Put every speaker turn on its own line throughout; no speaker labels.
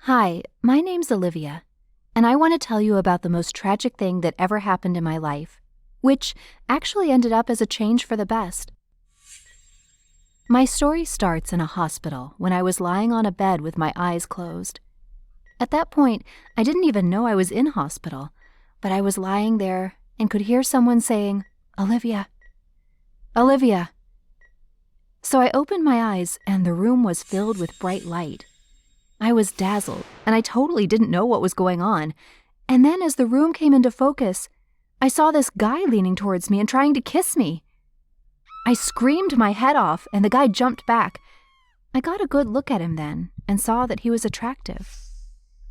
Hi, my name's Olivia, and I want to tell you about the most tragic thing that ever happened in my life, which actually ended up as a change for the best. My story starts in a hospital when I was lying on a bed with my eyes closed. At that point, I didn't even know I was in hospital, but I was lying there and could hear someone saying, "Olivia, Olivia." So I opened my eyes and the room was filled with bright light. I was dazzled, and I totally didn't know what was going on. And then as the room came into focus, I saw this guy leaning towards me and trying to kiss me. I screamed my head off, and the guy jumped back. I got a good look at him then and saw that he was attractive.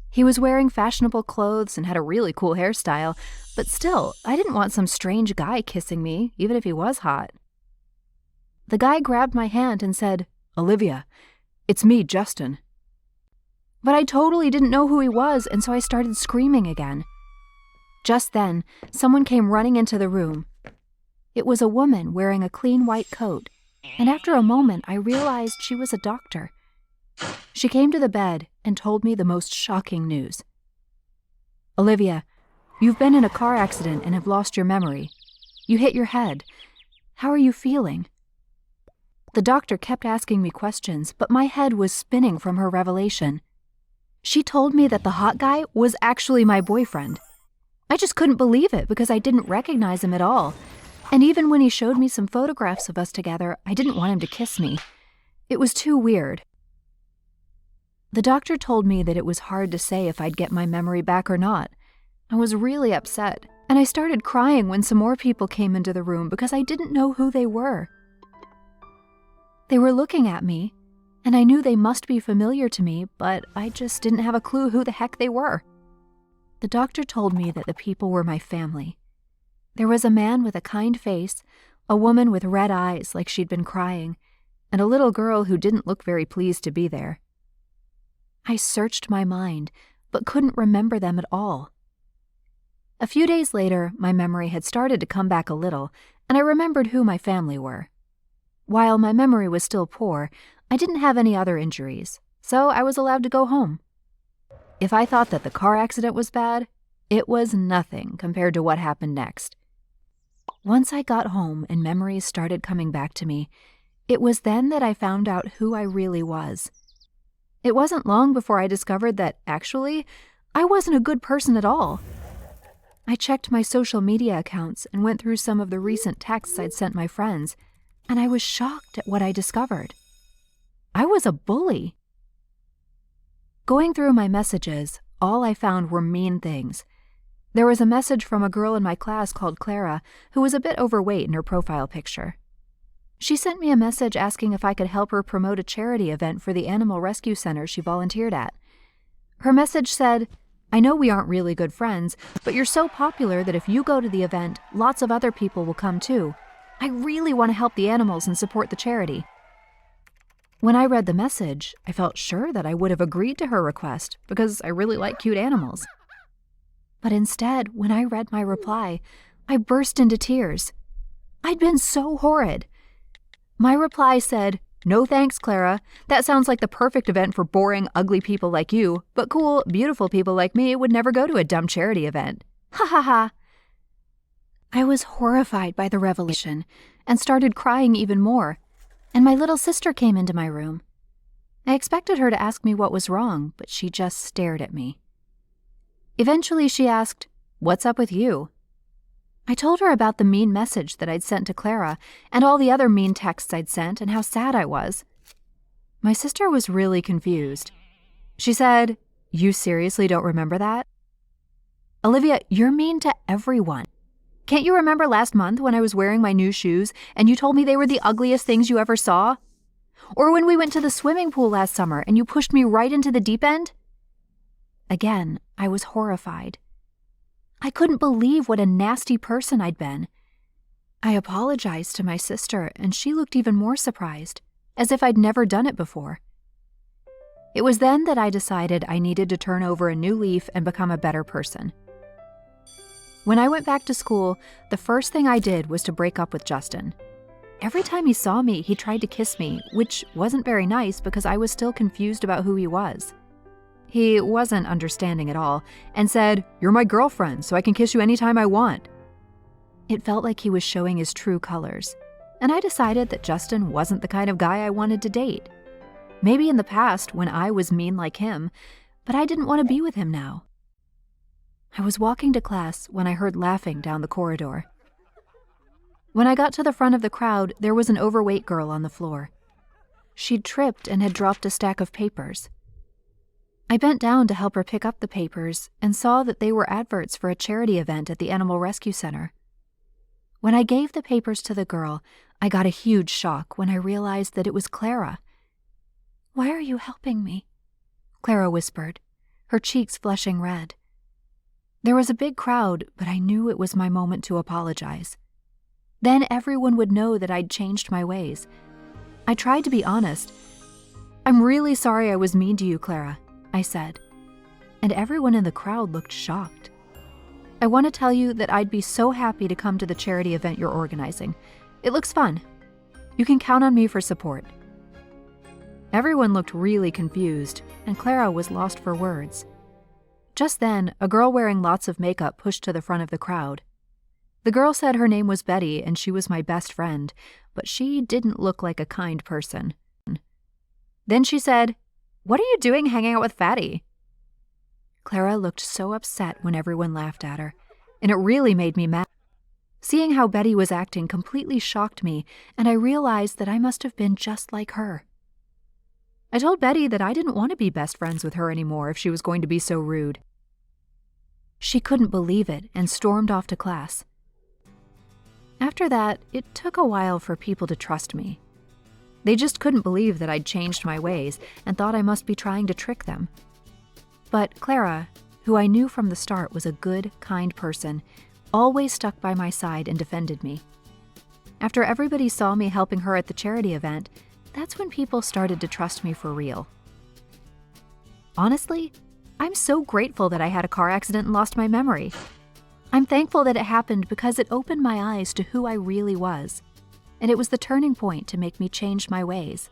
He was wearing fashionable clothes and had a really cool hairstyle, but still, I didn't want some strange guy kissing me, even if he was hot. The guy grabbed my hand and said, "Olivia, it's me, Justin." But I totally didn't know who he was, and so I started screaming again. Just then, someone came running into the room. It was a woman wearing a clean white coat, and after a moment I realized she was a doctor. She came to the bed and told me the most shocking news. "Olivia, you've been in a car accident and have lost your memory. You hit your head. How are you feeling?" The doctor kept asking me questions, but my head was spinning from her revelation. She told me that the hot guy was actually my boyfriend. I just couldn't believe it because I didn't recognize him at all. And even when he showed me some photographs of us together, I didn't want him to kiss me. It was too weird. The doctor told me that it was hard to say if I'd get my memory back or not. I was really upset, and I started crying when some more people came into the room because I didn't know who they were. They were looking at me, and I knew they must be familiar to me, but I just didn't have a clue who the heck they were. The doctor told me that the people were my family. There was a man with a kind face, a woman with red eyes like she'd been crying, and a little girl who didn't look very pleased to be there. I searched my mind, but couldn't remember them at all. A few days later, my memory had started to come back a little, and I remembered who my family were. While my memory was still poor, I didn't have any other injuries, so I was allowed to go home. If I thought that the car accident was bad, it was nothing compared to what happened next. Once I got home and memories started coming back to me, it was then that I found out who I really was. It wasn't long before I discovered that, actually, I wasn't a good person at all. I checked my social media accounts and went through some of the recent texts I'd sent my friends, and I was shocked at what I discovered. I was a bully. Going through my messages, all I found were mean things. There was a message from a girl in my class called Clara, who was a bit overweight in her profile picture. She sent me a message asking if I could help her promote a charity event for the animal rescue center she volunteered at. Her message said, "I know we aren't really good friends, but you're so popular that if you go to the event, lots of other people will come too. I really want to help the animals and support the charity." When I read the message, I felt sure that I would have agreed to her request because I really like cute animals. But instead, when I read my reply, I burst into tears. I'd been so horrid. My reply said, "No thanks, Clara. That sounds like the perfect event for boring, ugly people like you, but cool, beautiful people like me would never go to a dumb charity event. Ha ha ha." I was horrified by the revelation and started crying even more, and my little sister came into my room. I expected her to ask me what was wrong, but she just stared at me. Eventually she asked, "What's up with you?" I told her about the mean message that I'd sent to Clara and all the other mean texts I'd sent and how sad I was. My sister was really confused. She said, "You seriously don't remember that?" "Olivia, you're mean to everyone. Can't you remember last month when I was wearing my new shoes and you told me they were the ugliest things you ever saw? Or when we went to the swimming pool last summer and you pushed me right into the deep end?" Again, I was horrified. I couldn't believe what a nasty person I'd been. I apologized to my sister, and she looked even more surprised, as if I'd never done it before. It was then that I decided I needed to turn over a new leaf and become a better person. When I went back to school, the first thing I did was to break up with Justin. Every time he saw me, he tried to kiss me, which wasn't very nice because I was still confused about who he was.
He wasn't understanding at all and said, "You're my girlfriend, so I can kiss you anytime I want." It felt like he was showing his true colors, and I decided that Justin wasn't the kind of guy I wanted to date. Maybe in the past when I was mean like him, but I didn't want to be with him now. I was walking to class when I heard laughing down the corridor. When I got to the front of the crowd, there was an overweight girl on the floor. She'd tripped and had dropped a stack of papers. I bent down to help her pick up the papers and saw that they were adverts for a charity event at the Animal Rescue Center. When I gave the papers to the girl, I got a huge shock when I realized that it was Clara. "Why are you helping me?" Clara whispered, her cheeks flushing red. There was a big crowd, but I knew it was my moment to apologize. Then everyone would know that I'd changed my ways. I tried to be honest. "I'm really sorry I was mean to you, Clara," I said. And everyone in the crowd looked shocked. "I want to tell you that I'd be so happy to come to the charity event you're organizing. It looks fun. You can count on me for support." Everyone looked really confused, and Clara was lost for words. Just then, a girl wearing lots of makeup pushed to the front of the crowd. The girl said her name was Betty and she was my best friend, but she didn't look like a kind person. Then she said, "What are you doing hanging out with Fatty?" Clara looked so upset when everyone laughed at her, and it really made me mad. Seeing how Betty was acting completely shocked me, and I realized that I must have been just like her. I told Betty that I didn't want to be best friends with her anymore if she was going to be so rude. She couldn't believe it and stormed off to class. After that, it took a while for people to trust me. They just couldn't believe that I'd changed my ways and thought I must be trying to trick them. But Clara, who I knew from the start was a good, kind person, always stuck by my side and defended me. After everybody saw me helping her at the charity event, that's when people started to trust me for real. Honestly, I'm so grateful that I had a car accident and lost my memory. I'm thankful that it happened because it opened my eyes to who I really was, and it was the turning point to make me change my ways.